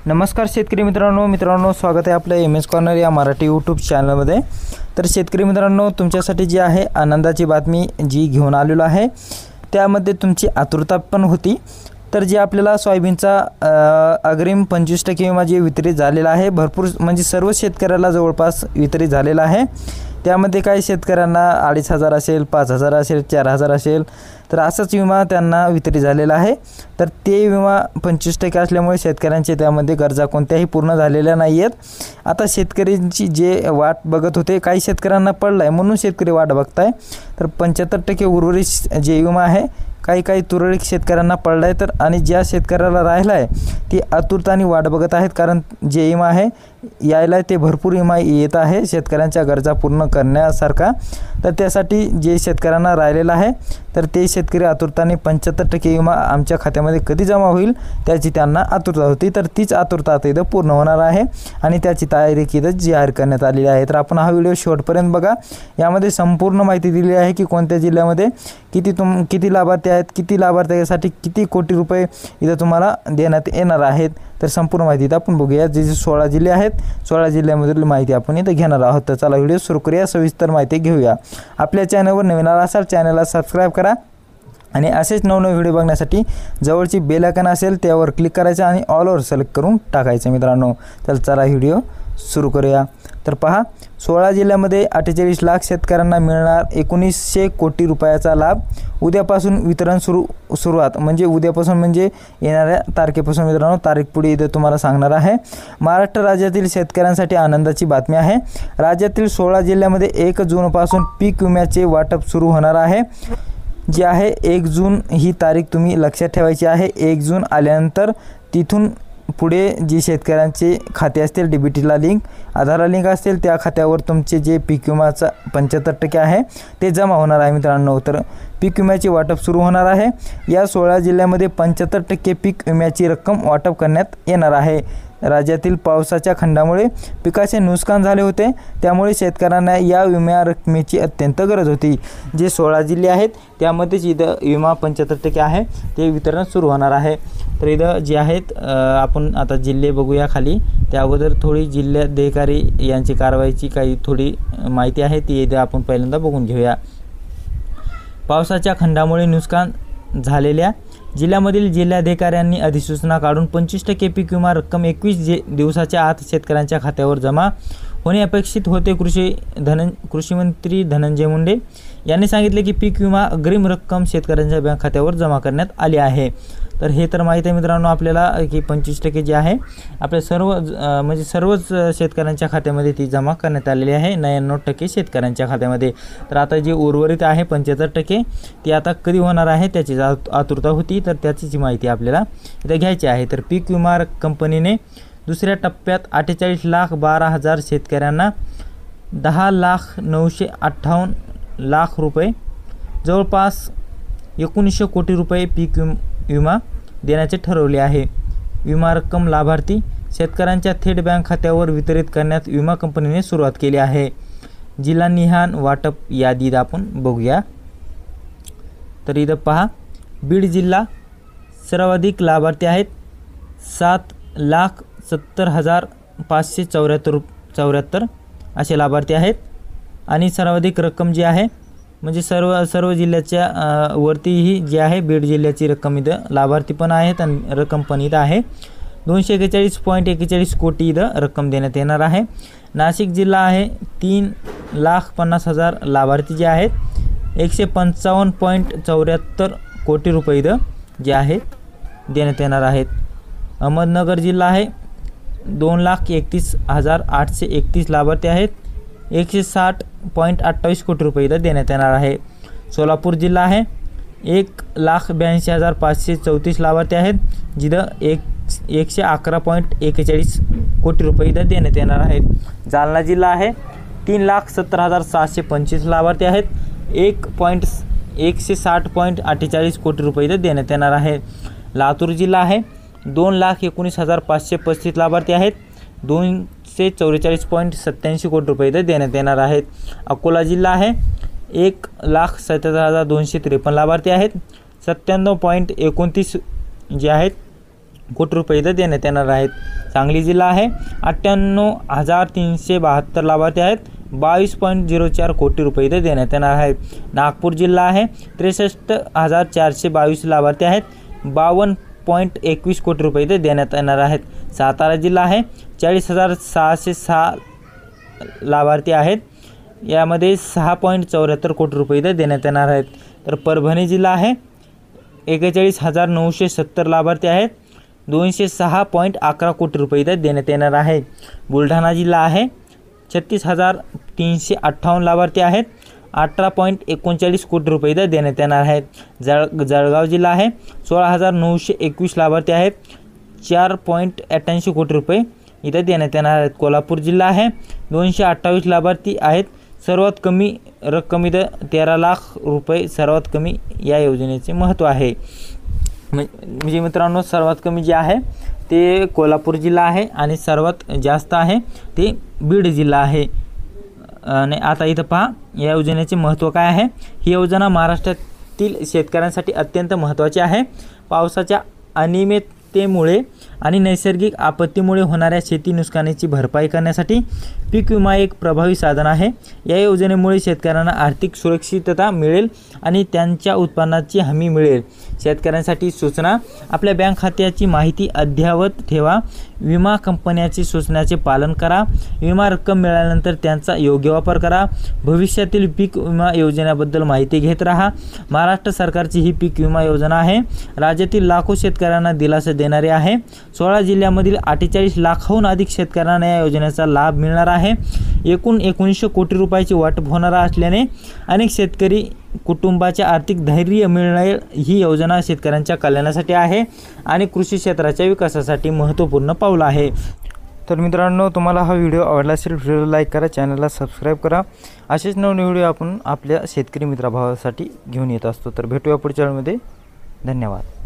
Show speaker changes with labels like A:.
A: नमस्कार शेतकरी मित्रांनो स्वागत आहे आपल्या एमएस कॉर्नर या मराठी यूट्यूब चॅनलमध्ये। तर शेतकरी मित्रांनो, तुमच्यासाठी जी आहे आनंदाची बातमी जी घेऊन आलेलो आहे, त्यामध्ये तुमची आतुरता पण होती। तर जे आपल्याला सोयाबीनचा अग्रिम 25% विमा जे वितरित झालेला आहे, भरपूर म्हणजे सर्व शेतकऱ्याला जवळपास वितरित झालेला आहे। त्यामध्ये काही शेतकऱ्यांना 2500 असेल, 5000 असेल, 4000 असेल, तर असाच विमा त्यांना वितरित झालेला आहे। तर ते विमा 25% असल्यामुळे शेतकऱ्यांचे त्यामध्ये गरजा कोणत्याही पूर्ण झालेल्या नाही आहेत। आता शेतकऱ्यांची जे वाट बघत होते, काही शेतकऱ्यांना पडला आहे म्हणून शेतकरी वाट बघताय। तर 75% उर्वरित जे विमा आहे, काही तुरळक शेतकऱ्यांना पडला आहे। तर आणि ज्या शेतकऱ्याला राहिला आहे ती आतुरताने वाट बघत आहेत, कारण जे विमा आहे यायला ते भरपूर विमा येत आहे शेतकऱ्यांच्या गरजा पूर्ण करण्यासारखा। तर त्यासाठी जे शेतकऱ्यांना राहिलेला आहे, तर ते शेतकरी आतुरताने 75% विमा आमच्या खात्यामध्ये कधी जमा होईल त्याची त्यांना आतुरता होती। तर तीच आतुरता आता इथं पूर्ण होणार आहे आणि त्याची तयारी इथं जाहीर करण्यात आलेली आहे। तर आपण हा व्हिडिओ शेवटपर्यंत बघा। यामध्ये संपूर्ण माहिती दिली आहे की कोणत्या जिल्ह्यामध्ये किती लाभार्थी आहेत, किती लाभार्थ्यासाठी किती कोटी रुपये इथं तुम्हाला देण्यात येणार आहेत। तर संपूर्ण माहिती इथं आपण बघूया। जे 16 जिल्हे आहेत, 16 जिल्ह्यामधील माहिती आपण इथं घेणार आहोत। तर चला व्हिडिओ सुरू करूया, सविस्तर माहिती घेऊया। आपल्या चॅनलवर नवीन असाल चॅनलला सबस्क्राईब करा आणि असेच नवनवे व्हिडिओ बघण्यासाठी जवळची बेल आयकॉन असेल त्यावर क्लिक करायचं आणि ऑलवर सिलेक्ट करून टाकायचं मित्रांनो। तर चला व्हिडिओ सुरू करूया। तर पहा, 16 जिल्ह्यामध्ये 48 लाख शेतकऱ्यांना मिळणार 1900 कोटी रुपयाचा लाभ। उद्यापासून वितरण सुरुवात म्हणजे उद्यापासून म्हणजे येणाऱ्या तारखेपासून मित्रांनो, तारीख पुढे इथे तुम्हाला सांगणार आहे। महाराष्ट्र राज्यातील शेतकऱ्यांसाठी आनंदाची बातमी आहे। राज्यातील 16 जिल्ह्यामध्ये 1 जूनपासून पीक विम्याचे वाटप सुरू होणार आहे। जे आहे 1 जून ही तारीख तुम्ही लक्षात ठेवायची आहे। 1 जून आल्यानंतर तिथून पुढे जे शेतकऱ्यांचे खाते असतील, डीबीटीला लिंक, आधारला लिंक असतील, त्या खात्यावर तुमचे जे पीक विमाचा 75% आहे ते जमा होणार आहे मित्रांनो। तर पीक विम्याचे वाटप सुरू होणार आहे। या 16 जिल्ह्यामध्ये 75% पीक विम्याची रक्कम वाटप करण्यात येणार आहे। राज्यातील पावसाच्या खंडामुळे पिकाचे नुकसान झाले होते, त्यामुळे शेतकऱ्यांना या विमा रकमेची अत्यंत गरज होती। जे 16 जिल्हे आहेत त्यामध्येच इथं विमा 75% आहे ते वितरण सुरू होणार आहे। तर इथं जे आहेत आपण आता जिल्हे बघूया खाली। त्या अगोदर थोडी जिल्हाधिकारी यांची कारवाईची काही थोडी माहिती आहे ती इथं आपण पहिल्यांदा बघून घेऊया। पावसाच्या खंडामुळे नुकसान झालेल्या जिल्ह्यामधील जिल्हाधिकाऱ्यांनी अधिसूचना काढून 25% पीक विमा रक्कम 21 दिवसाच्या आत शेतकऱ्यांच्या खात्यावर जमा होणे अपेक्षित होते। कृषी मंत्री धनंजय मुंडे यांनी सांगितले की पीक विमा अग्रिम रक्कम शेतकऱ्यांच्या बँक खात्यावर जमा करण्यात आली आहे। तर हे तर माहिती आहे मित्रांनो आपल्याला की 25% जे आहे आपल्या सर्वच शेतकऱ्यांच्या खात्यामध्ये ती जमा करण्यात आलेली आहे, 99% शेतकऱ्यांच्या खात्यामध्ये। तर आता जे उर्वरित आहे 75% ती आता कधी होणार आहे त्याची आतुरता होती, तर त्याची माहिती आपल्याला इथे घ्यायची आहे। तर पीक विमा कंपनीने दुसऱ्या टप्प्यात 48,12,000 शेतकऱ्यांना 10,958,00,000 रुपये, जवळपास 1900 कोटी रुपये पीक विमा देण्याचे ठरवले आहे। विमा रक्कम लाभार्थी शेतकऱ्यांच्या थेट बँक खात्यावर वितरित करण्यात विमा कंपनीने सुरुवात केली आहे। जिल्हानिहाय वाटप यादीत आपण बघूया। तर इथं पहा, बीड जिल्हा सर्वाधिक लाभार्थी आहेत, 7,70,574 असे लाभार्थी आहेत। आणि सर्वाधिक रक्कम जी आहे म्हणजे सर्व जिल्ह्याच्या वरतीही जे आहे बीड जिल्ह्याची रक्कम इथं लाभार्थी पण आहेत आणि रक्कम पण इथं आहे। 241.41 कोटी इथं रक्कम देण्यात येणार आहे। नाशिक जिल्हा आहे 3,50,000 लाभार्थी जे आहेत, 155.74 कोटी रुपये इथं जे आहेत देण्यात येणार आहेत। अहमदनगर जिल्हा आहे 2,31,831 लाभार्थी आहेत, 160.28 कोटी रुपये इथं देण्यात येणार आहे। सोलापूर जिल्हा आहे 1,82,534 लाभार्थी आहेत, जिथं 111.41 कोटी रुपये इथं देण्यात येणार आहेत। जालना जिल्हा आहे 3,70,725 लाभार्थी आहेत, 160.48 कोटी रुपये इथं देण्यात येणार आहे। लातूर जिल्हा आहे 2,19,535 लाभार्थी आहेत, 244.87 कोटी रुपये इथं देण्यात येणार आहेत। अकोला जिल्हा आहे 1,77,253 लाभार्थी आहेत, 97.29 जे आहेत कोटी रुपये इथं देण्यात येणार आहेत. सांगली जिल्हा आहे 98,372 लाभार्थी आहेत, 22.04 कोटी रुपये इथं देण्यात येणार आहेत. नागपूर जिल्हा आहे 63,422 लाभार्थी आहेत, 52.21 कोटी रुपये इथं देण्यात येणार आहेत. सातारा जिल्हा आहे 40,606 लाभार्थी आहेत, यामध्ये 6.74 कोटी रुपये इथं देण्यात येणार आहेत. तर परभणी जिल्हा आहे 41,970 लाभार्थी आहेत, 206.11 कोटी रुपये इथं देण्यात येणार आहे. बुलढाणा जिल्हा आहे 36,358 लाभार्थी आहेत, 18.39 कोटी रुपये इथं देण्यात येणार आहेत. जळगाव जिल्हा आहे 16,921 लाभार्थी आहेत, 4.88 कोटी रुपये इथं देण्यात येणार आहेत. कोल्हापूर जिल्हा आहे 228 लाभार्थी आहेत, सर्वात कमी रक्कम इथं 13 लाख रुपये सर्वात कमी या योजनेचे महत्त्व आहे. म्हणजे मित्रांनो सर्वात कमी जे आहे ते कोल्हापूर जिल्हा आहे आणि सर्वात जास्त आहे ते बीड जिल्हा आहे. आणि आता इथं पहा या योजनेचे महत्त्व काय आहे. ही योजना महाराष्ट्रातील शेतकऱ्यांसाठी अत्यंत महत्त्वाची आहे. पावसाच्या अनियमिततेमुळे आणि नैसर्गिक आपत्तीमुळे होणाऱ्या शेती नुकसानीची भरपाई करण्यासाठी पीक विमा एक प्रभावी साधन आहे. या योजनेमुळे शेतकऱ्यांना आर्थिक सुरक्षितता मिळेल आणि त्यांच्या उत्पन्नाची हमी मिळेल. शेतकऱ्यांसाठी सूचना: आपल्या बँक खात्याची माहिती अद्ययावत ठेवा. विमा कंपन्याची सूचनांचे पालन करा. विमा रक्कम मिळाल्यानंतर त्यांचा योग्य वापर करा. भविष्यातील पीक विमा योजनेबद्दल माहिती घेत राहा. महाराष्ट्र सरकारची ही पीक विमा योजना आहे. राज्यातील लाखो शेतकऱ्यांना दिलासा देणारी आहे. 16 जिल्ह्यांमधील 48 लाखाहून अधिक शेतकऱ्यांना या योजनेचा लाभ मिळणार आहे. एकूण 1900 कोटी रुपयाची वाटप होणार असल्याने अनेक शेतकरी कुटुंबाचे आर्थिक धैर्य मिळणार. ही योजना शेतकऱ्यांच्या कल्याणासाठी आहे आणि कृषी क्षेत्राच्या विकासासाठी महत्त्वपूर्ण पाऊल आहे. तर मित्रांनो तुम्हाला हा व्हिडिओ आवडला असेल व्हिडिओला लाईक करा, चॅनलला सबस्क्राईब करा. असेच नवीन व्हिडिओ आपण आपल्या शेतकरी मित्रभावासाठी घेऊन येत असतो. तर भेटूया पुढच्या व्हिडिओमध्ये. धन्यवाद.